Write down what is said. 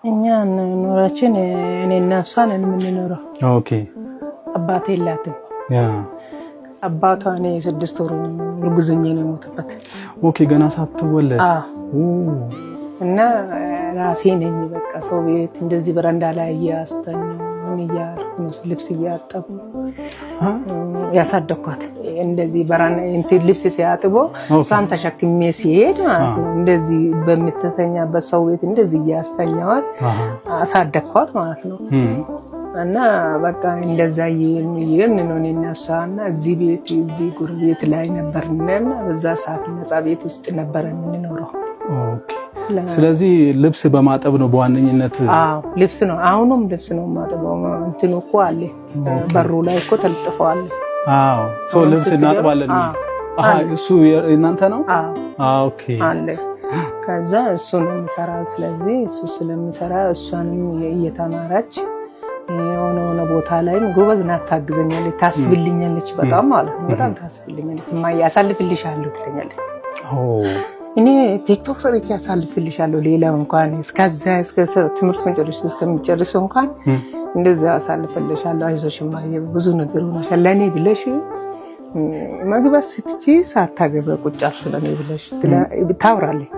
እኛ ኑራችን እኔና እሷ ነን የምንኖረው። ኦኬ። አባቴ የላትም። ያ አባቷ እኔ 6 ወር እርጉዝ ሆኜ ነው የሞተበት። ኦኬ። ገና ሳትወለድ? እና ራሴ ነኝ በቃ ሰው ቤት እንደዚህ በረንዳ ላይ እያስተኛሁ እያልኩ ልብስ እያጠብኩ ያሳደኳት። እንደዚህ እንትን ልብስ ሲያጥቦ እሷን ተሸክሜ ሲሄድ ማለት ነው እንደዚህ በምትተኛበት ሰው ቤት እንደዚህ እያስተኛዋት አሳደኳት ማለት ነው። እና በቃ እንደዛ ይሄን ነው እኔና እሷና እዚህ ቤት እዚህ ጎረቤት ላይ ነበርና በዛ ሰዓት ነፃ ቤት ውስጥ ነበር የምንኖረው። ኦኬ። ስለዚህ ልብስ በማጠብ ነው በዋነኝነት? አዎ ልብስ ነው። አሁንም ልብስ ነው ማጠበው። እንትኑ እኮ አለ በሩ ላይ እኮ ተልጥፈዋል። አዎ ሰው ልብስ እናጥባለን። እሱ እናንተ ነው? ኦኬ አለ። ከዛ እሱ ነው የሚሰራ። ስለዚህ እሱ ስለሚሰራ እሷንም እየተማረች የሆነ ቦታ ላይ ጎበዝ ናት፣ ታግዘኛለች፣ ታስብልኛለች በጣም ማለት ነው። በጣም ታስብልኛለች። ያሳልፍልሻለሁ ትለኛለች። እኔ ቲክቶክ ሰርቼ ያሳልፍልሻለሁ ሌላው እንኳን እስከዛ ትምህርቱን ጨርሼ እስከሚጨርሰው እንኳን እንደዛ ያሳልፍልሻለሁ፣ አይዞሽ እማዬ ብዙ ነገር ሆነሻል ለኔ ብለሽ መግባት ስትቺ ሳታገባ ቁጭ አልሽ ለኔ ብለሽ ታውራለች።